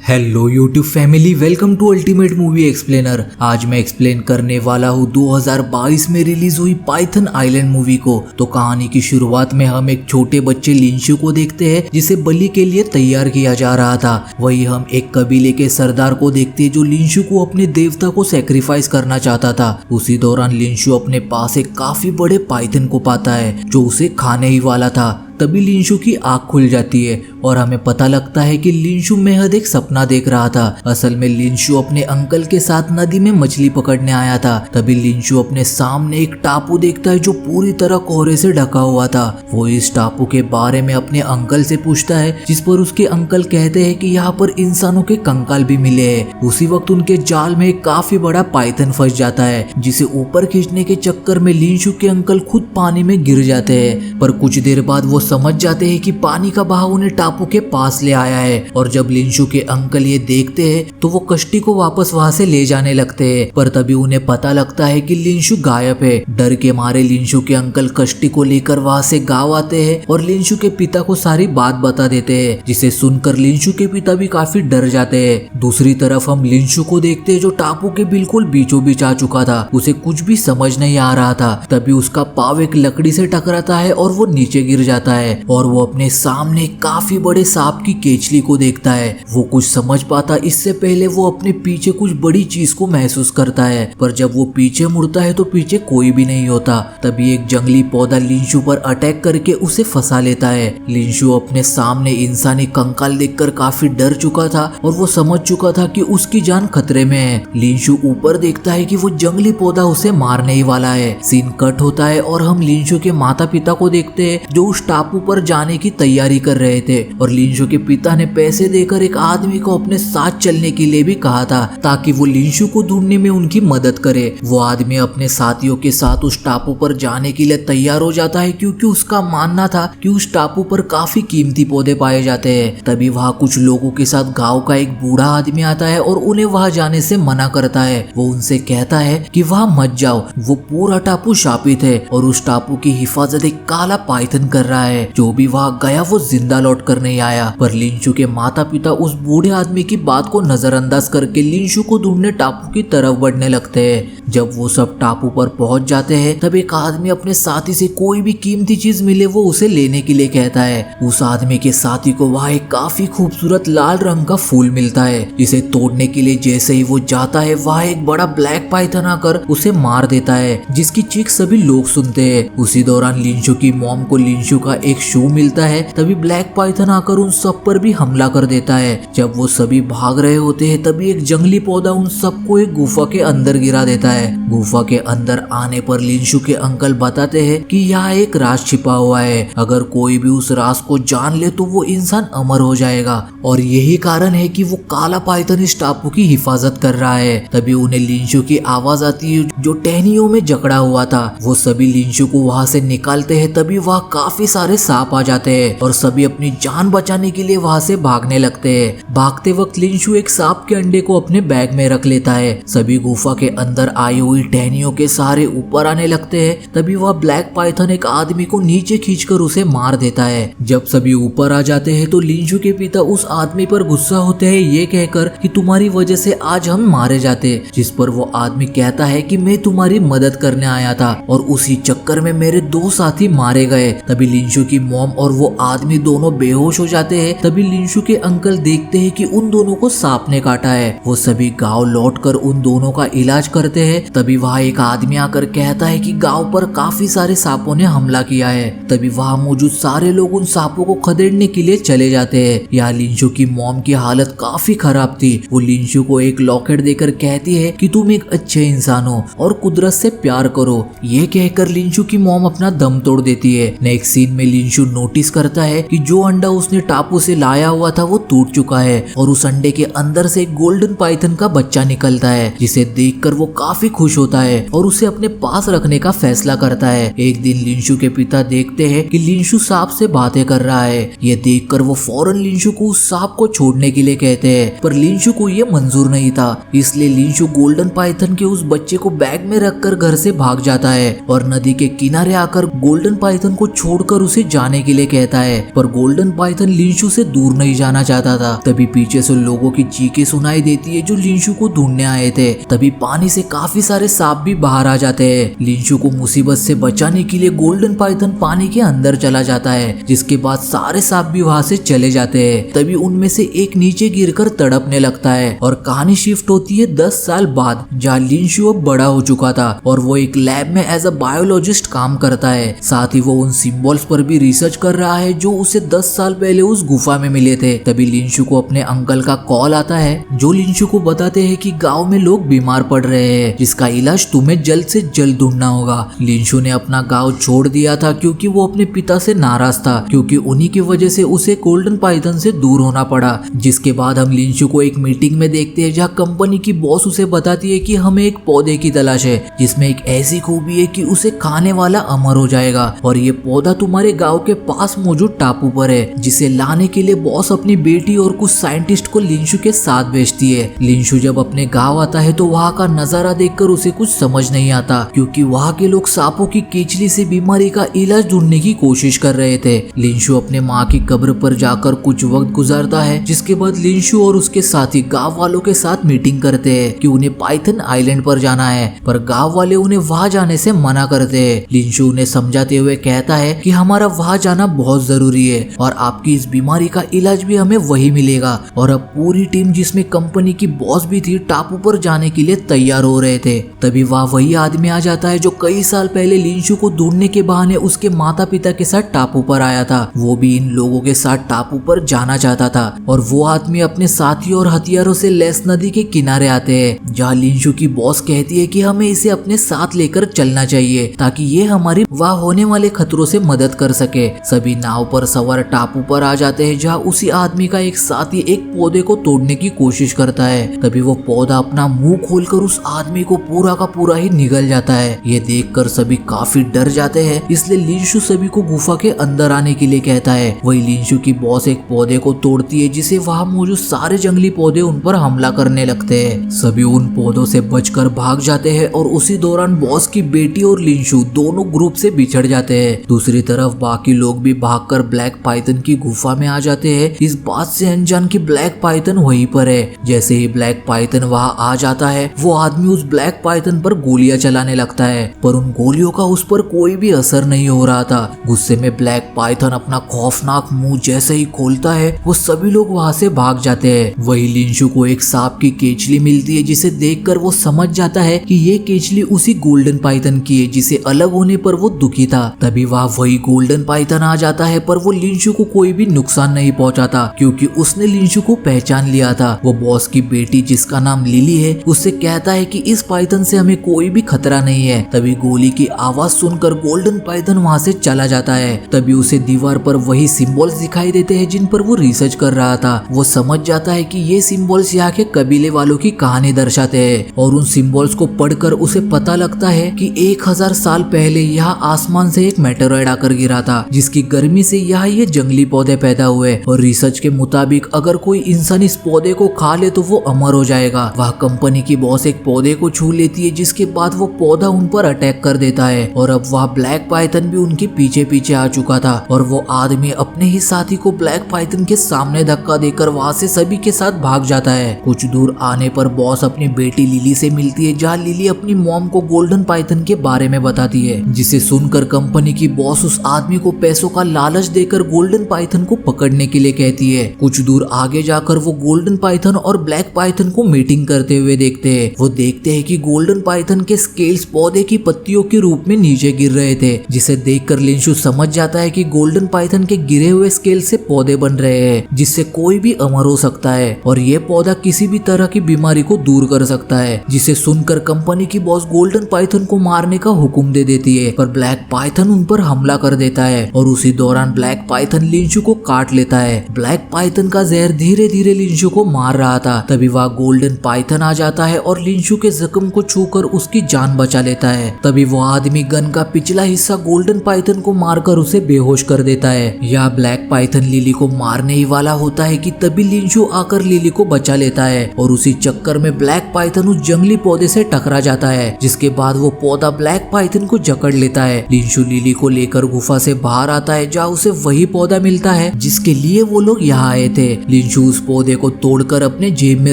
Hello YouTube family, welcome to ultimate movie explainer. आज मैं explain करने वाला हूँ 2022 में रिलीज हुई पाइथन आइलैंड मूवी को। तो कहानी की शुरुआत में हम एक छोटे बच्चे लिंशु को देखते हैं जिसे बलि के लिए तैयार किया जा रहा था। वही हम एक कबीले के सरदार को देखते हैं जो लिंशु को अपने देवता को सेक्रीफाइस करना चाहता था। उसी दौरान लिंशु अपने पास एक काफी बड़े पाइथन को पाता है जो उसे खाने ही वाला था। तभी लिंशु की आंख खुल जाती है और हमें पता लगता है कि लिंशु महज एक सपना देख रहा था। असल में लिंशु अपने अंकल के साथ नदी में मछली पकड़ने आया था। तभी लिंशु अपने सामने एक टापू देखता है जो पूरी तरह कोहरे से ढका हुआ था। वो इस टापू के बारे में अपने अंकल से पूछता है, जिस पर उसके अंकल कहते हैं कि यहाँ पर इंसानों के कंकाल भी मिले हैं। उसी वक्त उनके जाल में एक काफी बड़ा पाइथन फंस जाता है, जिसे ऊपर खींचने के चक्कर में लिंशु के अंकल खुद पानी में गिर जाते हैं। पर कुछ देर बाद वो समझ जाते हैं कि पानी का बहाव उन्हें टापू के पास ले आया है। और जब लिंशु के अंकल ये देखते हैं तो वो कश्ती को वापस वहां से ले जाने लगते हैं। पर तभी उन्हें पता लगता है कि लिंशु गायब है। डर के मारे लिंशु के अंकल कश्ती को लेकर वहां से गांव आते हैं और लिंशु के पिता को सारी बात बता देते हैं, जिसे सुनकर लिंशु के पिता भी काफी डर जाते हैं। दूसरी तरफ हम लिंशु को देखते हैं जो टापू के बिल्कुल बीचों बीच आ चुका था। उसे कुछ भी समझ नहीं आ रहा था। तभी उसका पाव एक लकड़ी से टकराता है और वो नीचे गिर जाता है और वो अपने सामने काफी बड़े सांप की केचली को देखता है। वो कुछ समझ पाता इससे पहले वो अपने पीछे कुछ बड़ी चीज को महसूस करता है। पर जब वो पीछे मुड़ता है तो पीछे कोई भी नहीं होता। तभी एक जंगली पौधा लिंशु पर अटैक करके उसे फंसा लेता है। लिंशु अपने सामने इंसानी कंकाल देखकर काफी डर चुका था और वो समझ चुका था कि उसकी जान खतरे में है। लिंशु ऊपर देखता है कि वो जंगली पौधा उसे मारने ही वाला है। सीन कट होता है और हम लिंशु के माता पिता को देखते हैं जो उस टापू पर जाने की तैयारी कर रहे थे। और लिंशु के पिता ने पैसे देकर एक आदमी को अपने साथ चलने के लिए भी कहा था ताकि वो लिंशु को ढूंढने में उनकी मदद करे। वो आदमी अपने साथियों के साथ उस टापू पर जाने के लिए तैयार हो जाता है क्योंकि उसका मानना था कि उस टापू पर काफी कीमती पौधे पाए जाते हैं। तभी वहाँ कुछ लोगों के साथ गाँव का एक बूढ़ा आदमी आता है और उन्हें वहाँ जाने से मना करता है। वो उनसे कहता है कि वहाँ मत जाओ, वो पूरा टापू शापित है और उस टापू की हिफाजत एक काला पाइथन कर रहा है। जो भी वहाँ गया वो जिंदा लौट कर नहीं आया। पर लिंशु के माता पिता उस बूढ़े आदमी की बात को नजरअंदाज करके लिंशु को ढूंढने टापू की तरफ बढ़ने लगते हैं। जब वो सब टापू पर पहुंच जाते हैं तब एक आदमी अपने साथी से कोई भी कीमती चीज मिले वो उसे लेने के लिए कहता है। उस आदमी के साथी को वहाँ एक काफी खूबसूरत लाल रंग का फूल मिलता है, जिसे तोड़ने के लिए जैसे ही वो जाता है वहाँ एक बड़ा ब्लैक पाइथन आकर उसे मार देता है, जिसकी चीख सभी लोग सुनते हैं। उसी दौरान लिंशु की मॉम को लिंशु का एक शू मिलता है। तभी ब्लैक पाइथन आकर उन सब पर भी हमला कर देता है। जब वो सभी भाग रहे होते हैं तभी एक जंगली पौधा उन सबको एक गुफा के अंदर गिरा देता है। गुफा के अंदर आने पर लिंशु के अंकल बताते हैं कि यहाँ एक राज छिपा हुआ है। अगर कोई भी उस राज को जान ले तो वो इंसान अमर हो जाएगा और यही कारण है कि वो काला पाइथन इस टापू की हिफाजत कर रहा है। तभी उन्हें लिंशु की आवाज आती है जो टहनियों में जकड़ा हुआ था। वो सभी लिंशु को वहाँ से निकालते हैं। तभी वहाँ काफी सारे सांप आ जाते हैं और सभी अपनी जान बचाने के लिए वहां से भागने लगते हैं। भागते वक्त लिंशु एक सांप के अंडे को अपने बैग में रख लेता है। सभी गुफा के अंदर आई हुई टहनियों के सहारे ऊपर आने लगते हैं। तभी वह ब्लैक पाइथन एक आदमी को नीचे खींचकर उसे मार देता है। जब सभी ऊपर आ जाते हैं तो लिंशु के पिता उस आदमी पर गुस्सा होते हैं ये कहकर कि तुम्हारी वजह से आज हम मारे जाते। जिस पर वो आदमी कहता है कि मैं तुम्हारी मदद करने आया था और उसी चक्कर में मेरे 2 साथी मारे गए। तभी लिंशु की मॉम और वो आदमी दोनों बेहोश हो जाते हैं। तभी लिंशु के अंकल देखते हैं कि उन दोनों को सांप ने काटा है। वो सभी गांव लौटकर उन दोनों का इलाज करते हैं। तभी वहाँ एक आदमी आकर कहता है कि गांव पर काफी सारे सांपों ने हमला किया है। तभी वहाँ मौजूद सारे लोग उन सांपों को खदेड़ने के लिए चले जाते हैं। यहाँ लिंशु की मॉम की हालत काफी खराब थी। वो लिंशु को एक लॉकेट देकर कहती है कि तुम एक अच्छे इंसान हो और कुदरत से प्यार करो। ये कहकर लिंशु की मॉम अपना दम तोड़ देती है। नेक्स्ट सीन में लिंशु नोटिस करता है कि जो अंडा उसने टापू से लाया हुआ था वो टूट चुका है और उस अंडे के अंदर से एक गोल्डन पाइथन का बच्चा निकलता है, जिसे देखकर वो काफी खुश होता है और उसे अपने पास रखने का फैसला करता है। एक दिन लिंशु के पिता देखते हैं कि लिंशु सांप से बातें कर रहा है। ये देखकर वो फौरन लिंशु को उस सांप को छोड़ने के लिए कहते हैं, पर लिंशु को ये मंजूर नहीं था। इसलिए लिंशु गोल्डन पाइथन के उस बच्चे को बैग में रखकर घर से भाग जाता है और नदी के किनारे आकर गोल्डन पाइथन को छोड़कर उसे जाने के लिए कहता है, पर गोल्डन पाइथन लिंशु से दूर नहीं जाना चाहता था। तभी पीछे से लोगों की चीखें सुनाई देती है जो लिंशु को ढूंढने आए थे। तभी पानी से काफी सारे सांप भी बाहर आ जाते हैं। लिंशु को मुसीबत से बचाने के लिए गोल्डन पाइथन पानी के अंदर चला जाता है, जिसके बाद सारे सांप भी वहां से चले जाते हैं। तभी उनमें से एक नीचे गिरकर तड़पने लगता है और कहानी शिफ्ट होती है 10 साल बाद, जहाँ लिंशु अब बड़ा हो चुका था और वो एक लैब में एज अ बायोलॉजिस्ट काम करता है। साथ ही वो उन सिंबल्स पर भी रिसर्च कर रहा है जो उसे 10 साल पहले उस गुफा में मिले थे। तभी लिंशु को अपने अंकल का कॉल आता है, जो लिंशु को बताते हैं कि गांव में लोग बीमार पड़ रहे हैं, जिसका इलाज तुम्हें जल्द से जल्द ढूंढना होगा। लिंशु ने अपना गांव छोड़ दिया था क्योंकि वो अपने पिता से नाराज था, क्योंकि उन्हीं की वजह से उसे गोल्डन पाइथन से दूर होना पड़ा। जिसके बाद हम लिंशु को एक मीटिंग में देखते हैं जहाँ कंपनी की बॉस उसे बताती है कि हमें एक पौधे की तलाश है जिसमें एक ऐसी खूबी है कि उसे खाने वाला अमर हो जाएगा, और ये पौधा तुम्हारे गांव के पास मौजूद टापू पर है, जिसे लाने के लिए बॉस अपनी बेटी और कुछ साइंटिस्ट को लिंशु के साथ भेजती है। लिंशु जब अपने गांव आता है तो वहाँ का नजारा देखकर उसे कुछ समझ नहीं आता, क्योंकि वहाँ के लोग सांपों की केचली से बीमारी का इलाज ढूंढने की कोशिश कर रहे थे। लिंशु अपने माँ की कब्र पर जाकर कुछ वक्त गुजारता है, जिसके बाद लिंशु और उसके साथी गांव वालों के साथ मीटिंग करते हैं कि उन्हें पाइथन आइलैंड पर जाना है, पर गांव वाले उन्हें वहां जाने से मना करते हैं। लिंशु उन्हें समझाते हुए कहता है कि हमारा वहां जाना बहुत जरूरी है और आपकी इस बीमारी का इलाज भी हमें वही मिलेगा। और अब पूरी टीम, जिसमें कंपनी की बॉस भी थी, टापू पर जाने के लिए तैयार हो रहे थे। तभी वहाँ वही आदमी आ जाता है जो कई साल पहले लिंशु को ढूंढने के बहाने उसके माता पिता के साथ टापू पर आया था। वो भी इन लोगों के साथ टापू पर जाना चाहता था, और वो आदमी अपने साथियों और हथियारों से लैस नदी के किनारे आते हैं, जहाँ लिंशु की बॉस कहती है कि हमें इसे अपने साथ लेकर चलना चाहिए ताकि ये हमारी वहाँ होने वाले खतरों से मदद कर सके। सभी नाव पर सवार टापू पर आ जाते हैं, जहाँ उसी आदमी का एक साथी एक पौधे को तोड़ने की कोशिश करता है। तभी वो पौधा अपना मुंह खोलकर उस आदमी को पूरा का पूरा ही निगल जाता है। ये देखकर सभी काफी डर जाते हैं, इसलिए लिंशु सभी को गुफा के अंदर आने के लिए कहता है। वही लिंशु की बॉस एक पौधे को तोड़ती है, जिसे वहाँ मौजूद सारे जंगली पौधे उन पर हमला करने लगते हैं। सभी उन पौधों से बचकर भाग जाते हैं, और उसी दौरान बॉस की बेटी और लिंशु दोनों ग्रुप से बिछड़ जाते हैं। दूसरी तरफ बाकी लोग भी भागकर ब्लैक पाइथन की गुफा में आ जाते हैं, इस बात से अनजान कि ब्लैक पाइथन वहीं पर है। जैसे ही ब्लैक पाइथन वहाँ आ जाता है, वो आदमी उस ब्लैक पाइथन पर गोलियां चलाने लगता है, पर उन गोलियों का उस पर कोई भी असर नहीं हो रहा था। गुस्से में ब्लैक पाइथन अपना खौफनाक मुंह जैसे ही खोलता है, वो सभी लोग वहाँ से भाग जाते हैं। वही लिंशु को एक सांप की केचली मिलती है, जिसे देखकर वो समझ जाता है कि ये केचली उसी गोल्डन पाइथन की है जिसे अलग होने पर वो दुखी था। तभी वहाँ वही गोल्डन पाइथन आ जाता है, पर वो लिंशु को कोई भी नुकसान नहीं पहुंचाता, क्योंकि उसने लिंशु को पहचान लिया था। वो बॉस की बेटी, जिसका नाम लिली है, उससे कहता है कि इस पाइथन से हमें कोई भी खतरा नहीं है। तभी गोली की आवाज सुनकर गोल्डन पाइथन वहाँ से चला जाता है। तभी उसे दीवार पर वही सिंबल्स दिखाई देते हैं जिन पर वो रिसर्च कर रहा था। वो समझ जाता है कि ये सिंबल्स यहाँ के कबीले वालों की कहानी दर्शाते हैं, और उन सिंबल्स को पढ़कर उसे पता लगता है कि 1000 साल पहले यहाँ आसमान से एक मेटेरॉइड आकर गिरा था, जिसकी गर्मी से यहाँ ये जंगली पौधे पैदा हुए, और रिसर्च के मुताबिक अगर कोई इंसान इस पौधे को खा ले तो वो अमर हो जाएगा। वह कंपनी की बॉस एक पौधे को छू लेती है, जिसके बाद वो पौधा उन पर अटैक कर देता है, और अब वह ब्लैक पाइथन भी उनके पीछे पीछे आ चुका था। और वो आदमी अपने ही साथी को ब्लैक पाइथन के सामने धक्का देकर वहाँ से सभी के साथ भाग जाता है। कुछ दूर आने पर बॉस अपनी बेटी लिली से मिलती है, जहाँ लिली अपनी मॉम को गोल्डन पाइथन के बारे में बताती है, जिसे सुनकर कंपनी की बॉस उस आदमी को पैसों का लालच देकर गोल्डन पाइथन को पकड़ने के लिए कहती है। कुछ दूर आगे जाकर वो गोल्डन पाइथन और ब्लैक पाइथन को मीटिंग करते हुए देखते हैं। वो देखते हैं कि गोल्डन पाइथन के स्केल्स पौधे की पत्तियों के रूप में नीचे गिर रहे थे, जिसे देखकर लिंशु समझ जाता है कि गोल्डन पाइथन के गिरे हुए स्केल से पौधे बन रहे हैं, जिससे कोई भी अमर हो सकता है, और ये पौधा किसी भी तरह की बीमारी को दूर कर सकता है। जिसे सुनकर कंपनी की बॉस गोल्डन पाइथन को मारने का हुक्म दे देती है, पर ब्लैक पाइथन उन पर हमला कर देता है, और उसी दौरान ब्लैक पाइथन लिंशु को काट लेता है। ब्लैक पाइथन का जहर धीरे धीरे लिंशु को मार रहा था। तभी वह गोल्डन पाइथन आ जाता है और लिंशु के जख्म को छूकर उसकी जान बचा लेता है। तभी वो आदमी गन का पिछला हिस्सा गोल्डन पाइथन को मारकर उसे बेहोश कर देता है। यह ब्लैक पाइथन लिली को मारने ही वाला होता है कि तभी लिंशु आकर लिली को बचा लेता है, और उसी चक्कर में ब्लैक पाइथन उस जंगली पौधे से टकरा जाता है, जिसके बाद वो पौधा ब्लैक पाइथन को जकड़ लेता है। लिंशु लिली को लेकर गुफा से बाहर आता है जहाँ उसे वही पौधा मिलता है जिसके लिए वो लोग यहाँ आए थे। लिंशु उस पौधे को तोड़कर अपने जेब में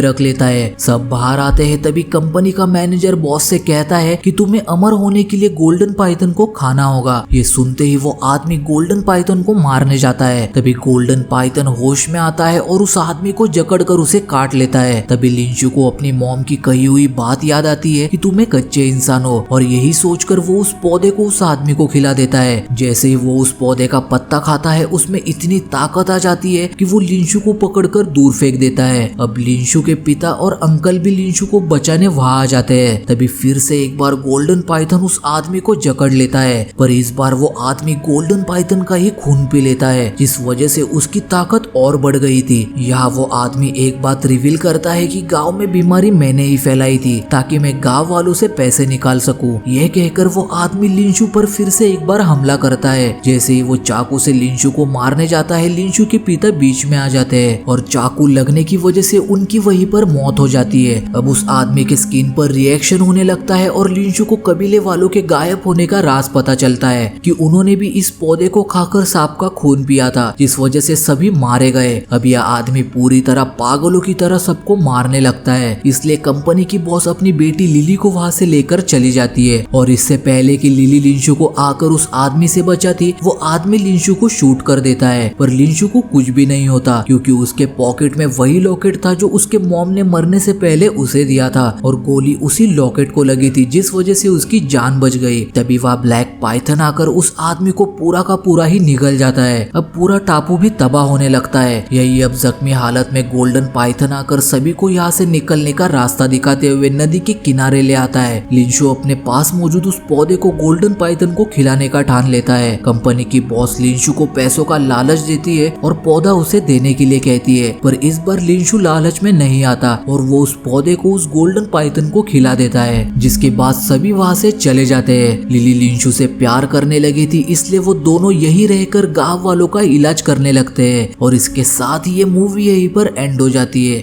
रख लेता है। सब बाहर आते हैं, तभी कंपनी का मैनेजर बॉस से कहता है कि तुम्हें अमर होने के लिए गोल्डन पाइथन को खाना होगा। ये सुनते ही वो आदमी गोल्डन पाइथन को मारने जाता है। तभी गोल्डन पाइथन होश में आता है और उस आदमी को जकड़कर उसे काट लेता है। तभी लिंशु को अपनी मॉम की कही हुई बात याद आती है कि तुम्हें कच्चे इंसान हो, और यही सोचकर वो उस पौधे को उस आदमी को खिला देता है। जैसे ही वो उस पौधे का पत्ता खाता है उसमें इतनी ताकत आ जाती है कि वो लिंशु को पकड़कर दूर फेंक देता है। अब लिंशु के पिता और अंकल भी लिंशु को बचाने वहां आ जाते हैं। तभी फिर से एक बार गोल्डन पाइथन उस आदमी को जकड़ लेता है, पर इस बार वो आदमी गोल्डन पाइथन का ही खून पी लेता है, जिस वजह से उसकी ताकत और बढ़ गई थी। यहाँ वो आदमी एक बात रिवील करता है कि गांव में बीमारी मैंने ही फैलाई थी ताकि मैं गांव वालों से पैसे निकाल सकूं। यह कहकर वो आदमी लिंशु पर फिर से एक बार हमला करता है। जैसे ही वो चाकू से लिंशु को मारने जाता है, लिंशु के पिता बीच में आ जाते हैं और चाकू लगने की वजह से उनकी वहीं पर मौत हो जाती है। अब उस आदमी के स्किन पर रिएक्शन होने लगता है और लिंशु को कबीले वालों के गायब होने का राज पता चलता है कि उन्होंने भी इस पौधे को खाकर सांप का खून पिया था, जिस वजह से सभी मारे गए। अब यह आदमी पूरी तरह पागलों की तरह सबको मारने लगता है, इसलिए कंपनी की बॉस अपनी बेटी लिली को वहां से लेकर चली जाती है। और इससे पहले कि लिली लिंशु को आकर उस आदमी से बचाती, वो आदमी लिंशु को शूट कर देता है। पर लिंशु को कुछ भी नहीं होता क्योंकि उसके पॉकेट में वही लॉकेट था जो उसके मॉम ने मरने से पहले उसे दिया था, और गोली उसी लॉकेट को लगी थी, जिस वजह से उसकी जान बच गई। तभी वह ब्लैक पाइथन आकर उस आदमी को पूरा का पूरा ही निगल जाता है। अब पूरा टापू भी तबाह होने लगता है। यही अब जख्मी हालत में गोल्डन पाइथन आकर सभी को यहाँ से निकलने का रास्ता दिखाते हुए नदी के किनारे ले आता है। लिंशु अपने पास मौजूद उस पौधे को गोल्डन पाइथन को खिलाने का ठान लेता है। कंपनी की बॉस लिंशु को पैसों का लालच देती है और पौधा उसे देने के लिए कहती है, पर इस बार लिंशु लालच में नहीं आता और वो उस पौधे को उस गोल्डन पाइथन को खिला देता है, जिसके बाद सभी वहाँ से चले जाते हैं। लिली लिंशु से प्यार करने लगी थी, इसलिए वो दोनों यही रहकर गांव वालों का इलाज करने लगते हैं। और इसके साथ ही ये मूवी यहीं पर एंड हो जाती है।